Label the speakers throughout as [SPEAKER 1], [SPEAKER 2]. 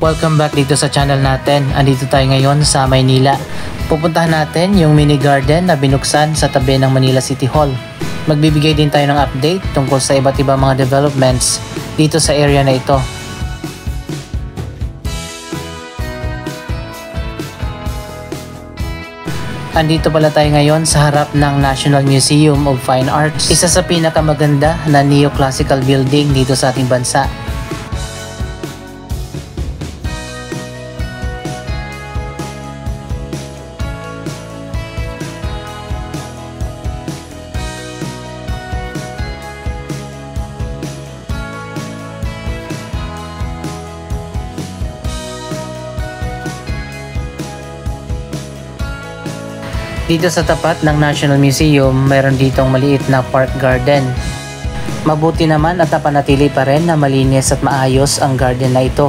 [SPEAKER 1] Welcome back dito sa channel natin. Andito tayo ngayon sa Maynila. Pupuntahan natin yung mini garden na binuksan sa tabi ng Manila City Hall. Magbibigay din tayo ng update tungkol sa iba't ibang mga developments dito sa area na ito. Andito pala tayo ngayon sa harap ng National Museum of Fine Arts, isa sa pinakamaganda na neoclassical building dito sa ating bansa. Dito sa tapat ng National Museum, mayroon ditong maliit na park garden. Mabuti naman at napanatili pa rin na malinis at maayos ang garden na ito.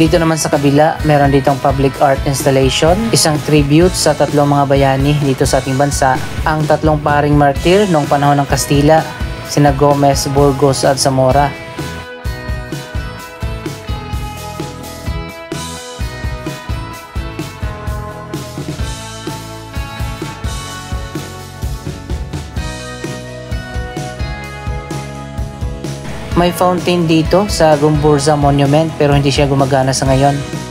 [SPEAKER 1] Dito naman sa kabila, meron ditong public art installation, isang tribute sa tatlong mga bayani dito sa ating bansa, ang tatlong paring martir noong panahon ng Kastila, sina Gomez, Burgos at Zamora. May fountain dito sa Gumburza Monument pero hindi siya gumagana sa ngayon.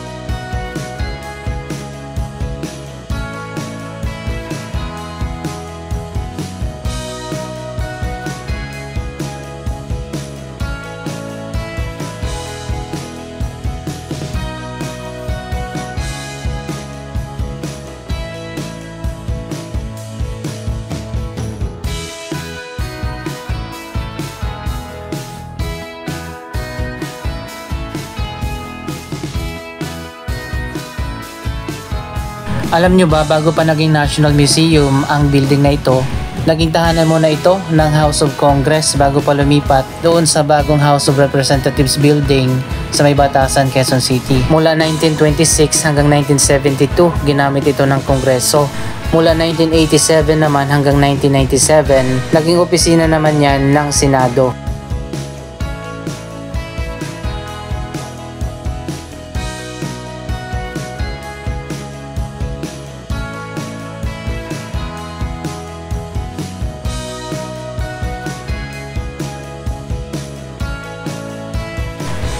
[SPEAKER 1] Alam nyo ba, bago pa naging National Museum ang building na ito, naging tahanan muna ito ng House of Congress bago pa lumipat doon sa bagong House of Representatives building sa May Batasan, Quezon City. Mula 1926 hanggang 1972, ginamit ito ng Kongreso. Mula 1987 naman hanggang 1997, naging opisina naman yan ng Senado.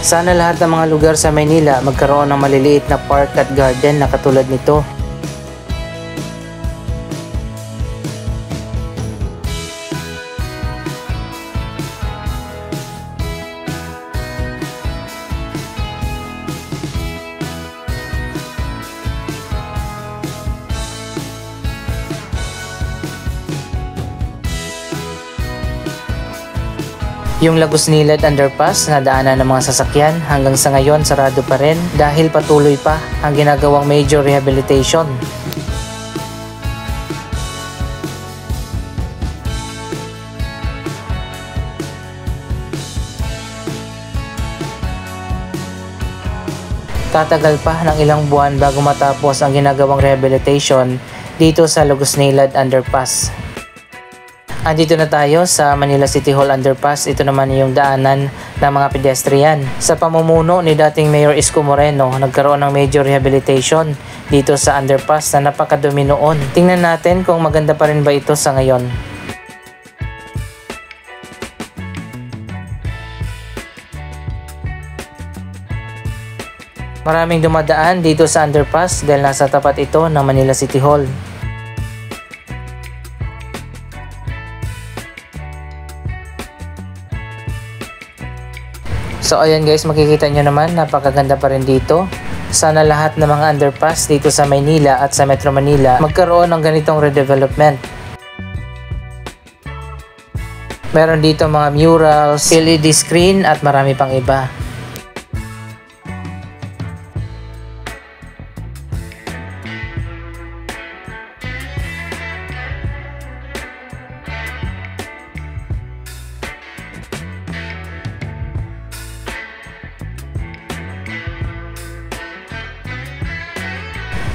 [SPEAKER 1] Sana lahat ng mga lugar sa Maynila magkaroon ng maliliit na park at garden na katulad nito. Yung Lagos Nilad Underpass na daanan ng mga sasakyan hanggang sa ngayon sarado pa rin dahil patuloy pa ang ginagawang major rehabilitation. Tatagal pa ng ilang buwan bago matapos ang ginagawang rehabilitation dito sa Lagos Nilad Underpass. Andito na tayo sa Manila City Hall Underpass. Ito naman yung daanan ng mga pedestrian. Sa pamumuno ni dating Mayor Isko Moreno, nagkaroon ng major rehabilitation dito sa underpass na napakadumi noon. Tingnan natin kung maganda pa rin ba ito sa ngayon. Maraming dumadaan dito sa underpass dahil nasa tapat ito ng Manila City Hall. So ayan guys, makikita nyo naman napakaganda pa rin dito. Sana lahat ng mga underpass dito sa Maynila at sa Metro Manila magkaroon ng ganitong redevelopment. Meron dito mga murals, LED screen at marami pang iba.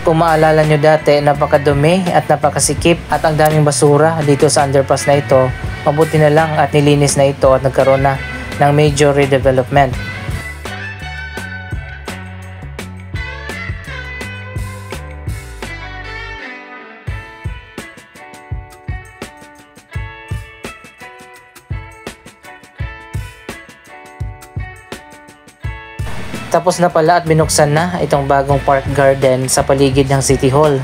[SPEAKER 1] Kung maalala nyo dati, napakadumi at napakasikip at ang daming basura dito sa underpass na ito. Mabuti na lang at nilinis na ito at nagkaroon na ng major redevelopment. Tapos na pala at binuksan na itong bagong park garden sa paligid ng City Hall.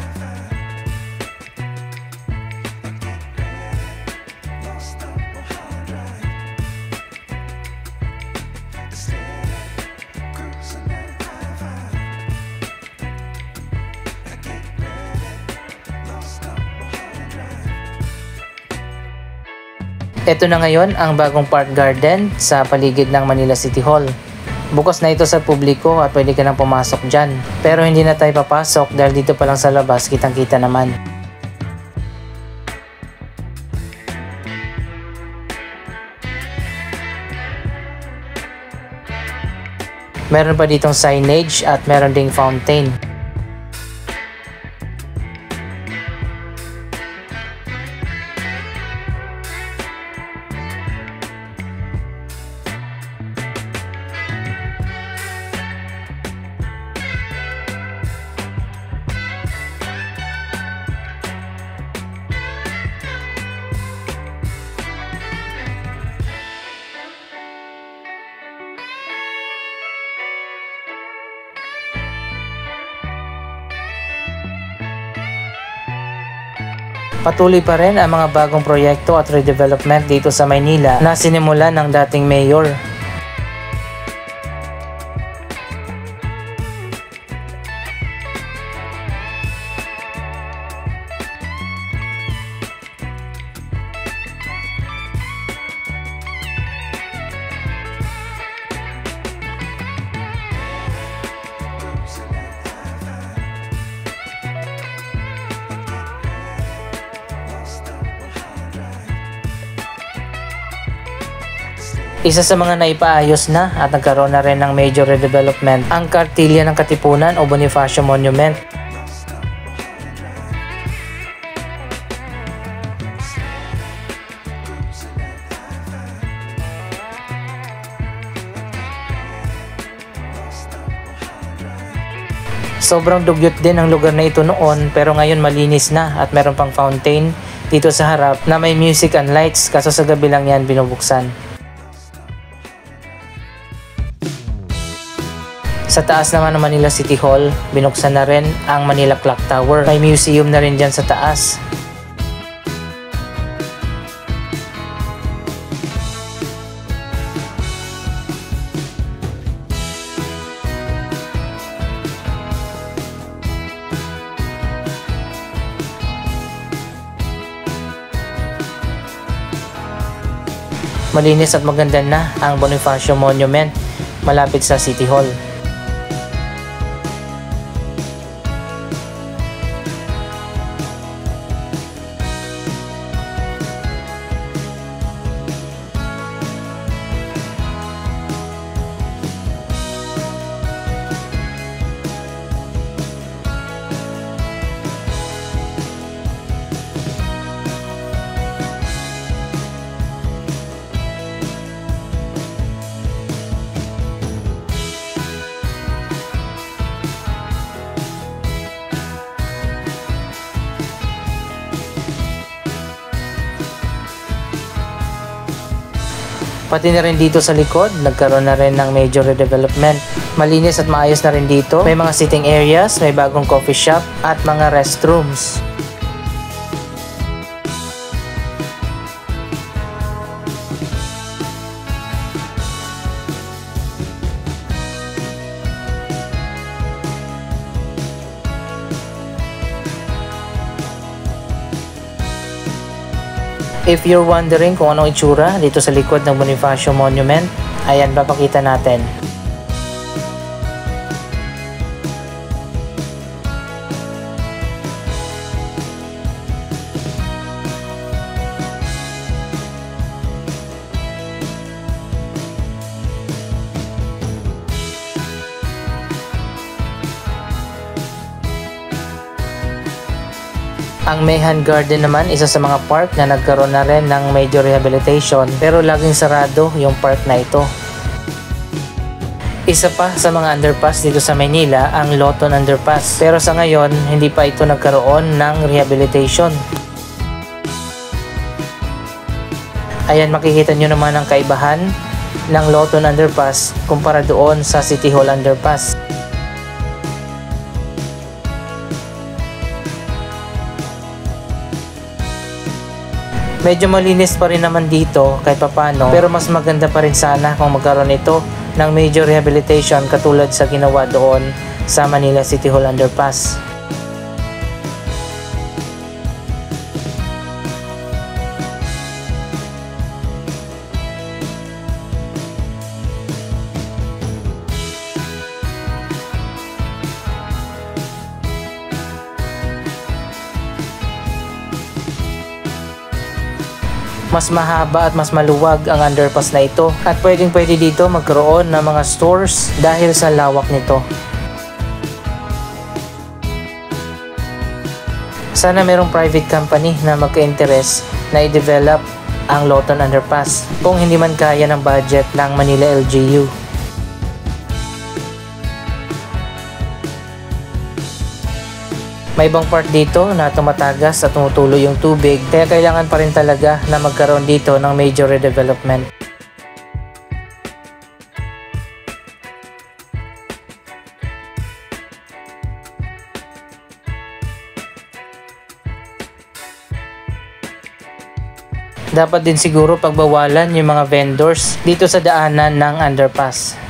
[SPEAKER 1] Ito na ngayon ang bagong park garden sa paligid ng Manila City Hall. Bukas na ito sa publiko at pwede ka nang pumasok dyan. Pero hindi na tayo papasok dahil dito pa lang sa labas kitang-kita naman. Meron pa ditong signage at meron ding fountain. Patuloy pa rin ang mga bagong proyekto at redevelopment dito sa Maynila na sinimulan ng dating mayor. Isa sa mga naipaayos na at nagkaroon na rin ng major redevelopment ang Kartilya ng Katipunan o Bonifacio Monument. Sobrang dugyot din ang lugar na ito noon pero ngayon malinis na at meron pang fountain dito sa harap na may music and lights kaso sa gabi lang yan binubuksan. Sa taas naman ng Manila City Hall, binuksan na rin ang Manila Clock Tower. May museum na rin dyan sa taas. Malinis at maganda na ang Bonifacio Monument malapit sa City Hall. Pati na rin dito sa likod, nagkaroon na rin ng major redevelopment. Malinis at maayos na rin dito. May mga sitting areas, may bagong coffee shop at mga restrooms. If you're wondering kung anong itsura dito sa likod ng Bonifacio Monument, ayan, papakita natin. Ang Mayhan Garden naman, isa sa mga park na nagkaroon na rin ng major rehabilitation pero laging sarado yung park na ito. Isa pa sa mga underpass dito sa Maynila ang Loton Underpass pero sa ngayon hindi pa ito nagkaroon ng rehabilitation. Ayan, makikita nyo naman ang kaibahan ng Loton Underpass kumpara doon sa City Hall Underpass. Medyo malinis pa rin naman dito kahit papano pero mas maganda pa rin sana kung magkaroon ito ng major rehabilitation katulad sa ginawa doon sa Manila City Hall Underpass. Mas mahaba at mas maluwag ang underpass na ito at pwede dito magkaroon ng mga stores dahil sa lawak nito. Sana merong private company na magka-interest na i-develop ang Loton Underpass kung hindi man kaya ng budget ng Manila LGU. May ibang part dito na tumatagas at tumutuloy yung tubig kaya kailangan pa rin talaga na magkaroon dito ng major redevelopment. Dapat din siguro pagbawalan yung mga vendors dito sa daanan ng underpass.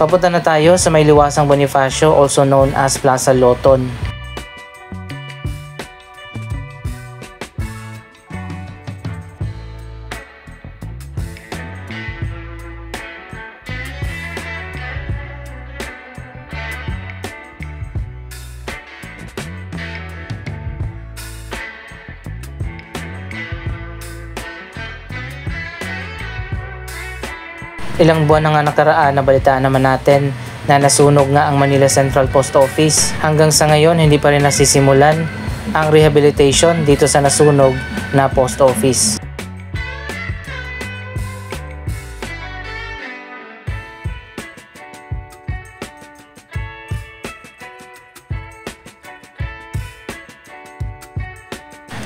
[SPEAKER 1] Papunta na tayo sa may Liwasang Bonifacio, also known as Plaza Loton. Ilang buwan na nga nakaraan, nabalitaan naman natin na nasunog nga ang Manila Central Post Office. Hanggang sa ngayon, hindi pa rin nasisimulan ang rehabilitation dito sa nasunog na post office.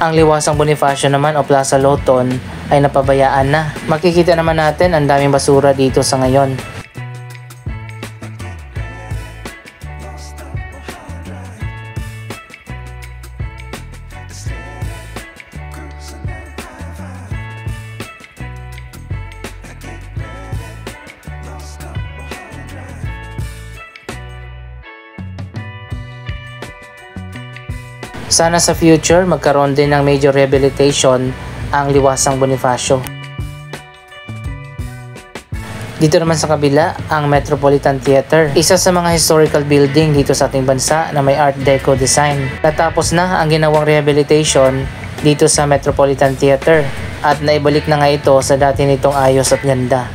[SPEAKER 1] Ang Liwasang Bonifacio naman o Plaza Loton ay napabayaan na. Makikita naman natin ang daming basura dito sa ngayon. Sana sa future magkaroon din ng major rehabilitation ang Liwasang Bonifacio. Dito naman sa kabila, ang Metropolitan Theater, isa sa mga historical building dito sa ating bansa na may Art Deco design. Natapos na ang ginawang rehabilitation dito sa Metropolitan Theater at naibalik na nga ito sa dati nitong ayos at ganda.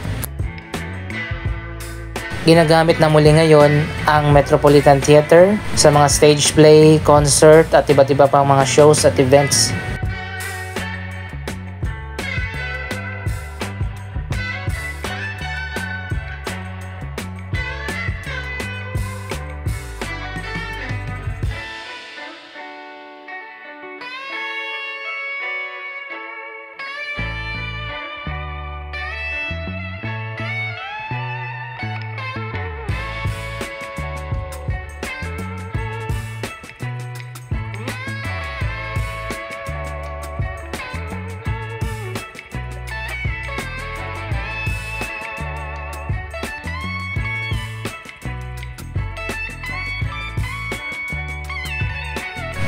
[SPEAKER 1] Ginagamit na muli ngayon ang Metropolitan Theater sa mga stage play, concert at iba't iba pang mga shows at events.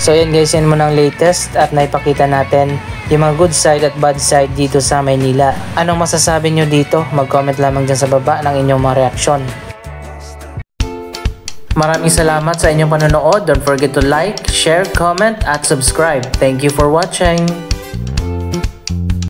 [SPEAKER 1] So yan guys, yan muna ang latest at naipakita natin yung mga good side at bad side dito sa Maynila. Anong masasabi nyo dito? Mag-comment lamang dyan sa baba ng inyong mga reaksyon. Maraming salamat sa inyong panonood. Don't forget to like, share, comment at subscribe. Thank you for watching.